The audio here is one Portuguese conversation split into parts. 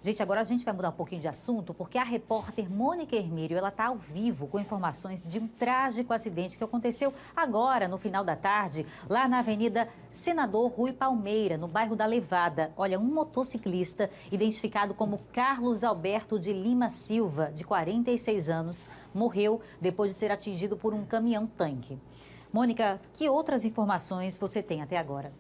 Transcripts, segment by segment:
Gente, agora a gente vai mudar um pouquinho de assunto, porque a repórter Mônica Hermírio, ela está ao vivo com informações de um trágico acidente que aconteceu agora, no final da tarde, lá na Avenida Senador Rui Palmeira, no bairro da Levada. Olha, um motociclista, identificado como Carlos Alberto de Lima Silva, de 46 anos, morreu depois de ser atingido por um caminhão-tanque. Mônica, que outras informações você tem até agora?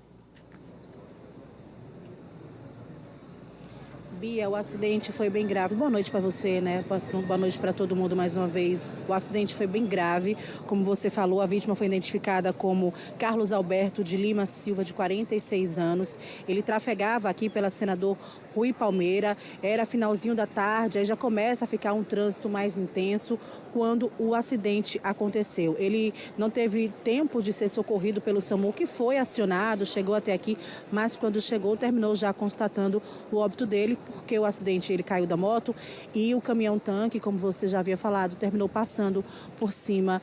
Bia, o acidente foi bem grave. Boa noite para você, né? Boa noite para todo mundo mais uma vez. O acidente foi bem grave. Como você falou, a vítima foi identificada como Carlos Alberto de Lima Silva, de 46 anos. Ele trafegava aqui pela Senador Rui Palmeira. Era finalzinho da tarde, aí já começa a ficar um trânsito mais intenso quando o acidente aconteceu. Ele não teve tempo de ser socorrido pelo SAMU, que foi acionado, chegou até aqui, mas quando chegou, terminou já constatando o óbito dele, porque o acidente, ele caiu da moto e o caminhão-tanque, como você já havia falado, terminou passando por cima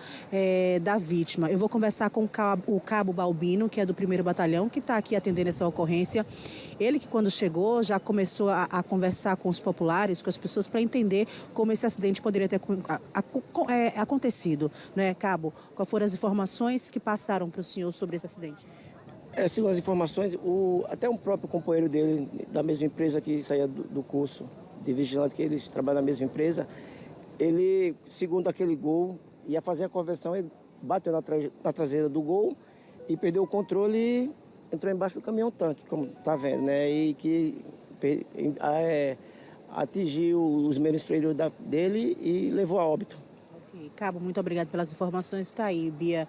da vítima. Eu vou conversar com o cabo Balbino, que é do 1º Batalhão, que está aqui atendendo essa ocorrência. Ele que, quando chegou, já começou a conversar com os populares, com as pessoas, para entender como esse acidente poderia ter acontecido. Né, Cabo? Quais foram as informações que passaram para o senhor sobre esse acidente? Segundo as informações, até um próprio companheiro dele, da mesma empresa que saía do curso de vigilante, que eles trabalham na mesma empresa, ele, segundo aquele Gol, ia fazer a conversão, ele bateu na traseira do Gol e perdeu o controle e entrou embaixo do caminhão-tanque, como está vendo, né? E que atingiu os membros inferiores dele e levou a óbito. Ok, Cabo, muito obrigado pelas informações. Está aí, Bia.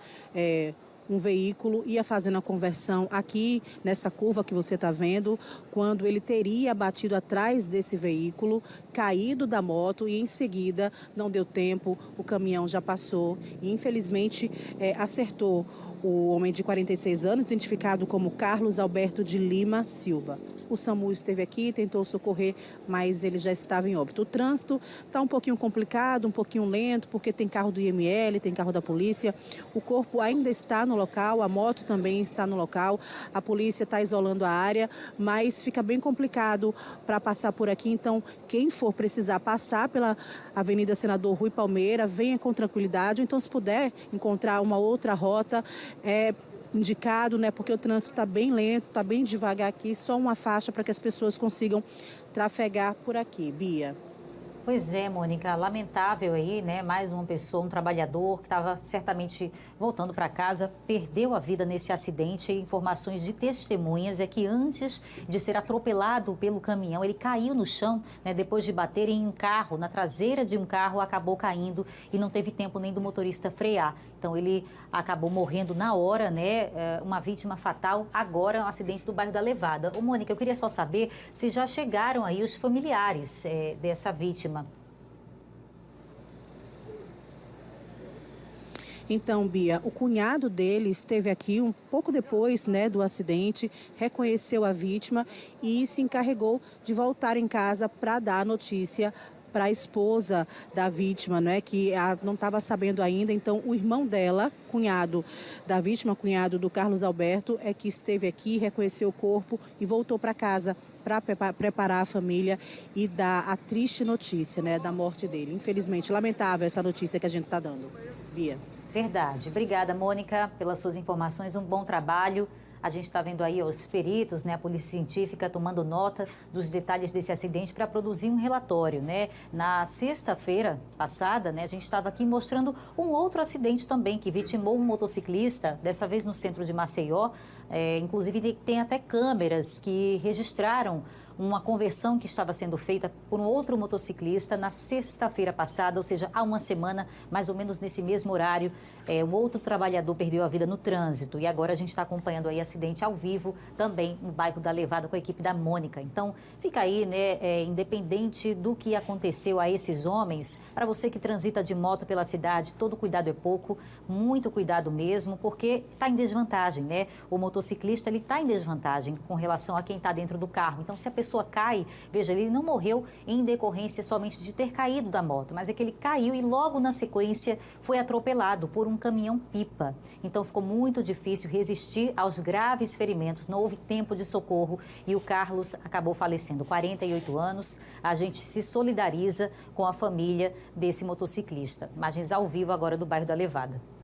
Um veículo ia fazendo a conversão aqui nessa curva que você está vendo, quando ele teria batido atrás desse veículo, caído da moto e em seguida não deu tempo, o caminhão já passou e infelizmente acertou o homem de 46 anos, identificado como Carlos Alberto de Lima Silva. O SAMU esteve aqui, tentou socorrer, mas ele já estava em óbito. O trânsito está um pouquinho complicado, um pouquinho lento, porque tem carro do IML, tem carro da polícia. O corpo ainda está no local, a moto também está no local. A polícia está isolando a área, mas fica bem complicado para passar por aqui. Então, quem for precisar passar pela Avenida Senador Rui Palmeira, venha com tranquilidade. Então, se puder encontrar uma outra rota, indicado, né? Porque o trânsito está bem lento, está bem devagar aqui, só uma faixa para que as pessoas consigam trafegar por aqui. Bia. Pois é, Mônica, lamentável aí, né? Mais uma pessoa, um trabalhador que estava certamente voltando para casa, perdeu a vida nesse acidente. Informações de testemunhas é que antes de ser atropelado pelo caminhão, ele caiu no chão, né? Depois de bater em um carro, na traseira de um carro, acabou caindo e não teve tempo nem do motorista frear. Então ele acabou morrendo na hora, né? Uma vítima fatal. Agora, um acidente do bairro da Levada. Ô, Mônica, eu queria só saber se já chegaram aí os familiares dessa vítima. Então, Bia, o cunhado dele esteve aqui um pouco depois, né, do acidente, reconheceu a vítima e se encarregou de voltar em casa para dar a notícia para a esposa da vítima, né, que não estava sabendo ainda. Então, o irmão dela, cunhado da vítima, cunhado do Carlos Alberto, é que esteve aqui, reconheceu o corpo e voltou para casa para preparar a família e dar a triste notícia, né, da morte dele. Infelizmente, lamentável essa notícia que a gente está dando. Bia. Verdade. Obrigada, Mônica, pelas suas informações. Um bom trabalho. A gente está vendo aí os peritos, né, a polícia científica tomando nota dos detalhes desse acidente para produzir um relatório, né? Na sexta-feira passada, né, a gente estava aqui mostrando um outro acidente também que vitimou um motociclista, dessa vez no centro de Maceió. Inclusive tem até câmeras que registraram uma conversão que estava sendo feita por um outro motociclista na sexta-feira passada, ou seja, há uma semana, mais ou menos nesse mesmo horário, um outro trabalhador perdeu a vida no trânsito. E agora a gente está acompanhando aí acidente ao vivo, também no bairro da Levada, com a equipe da Mônica. Então, fica aí, né, independente do que aconteceu a esses homens, para você que transita de moto pela cidade, todo cuidado é pouco, muito cuidado mesmo, porque está em desvantagem, né? O motorista motociclista ele está em desvantagem com relação a quem está dentro do carro. Então, se a pessoa cai, veja, ele não morreu em decorrência somente de ter caído da moto, mas é que ele caiu e logo na sequência foi atropelado por um caminhão-pipa. Então, ficou muito difícil resistir aos graves ferimentos, não houve tempo de socorro e o Carlos acabou falecendo, 48 anos. A gente se solidariza com a família desse motociclista. Imagens ao vivo agora do bairro da Levada.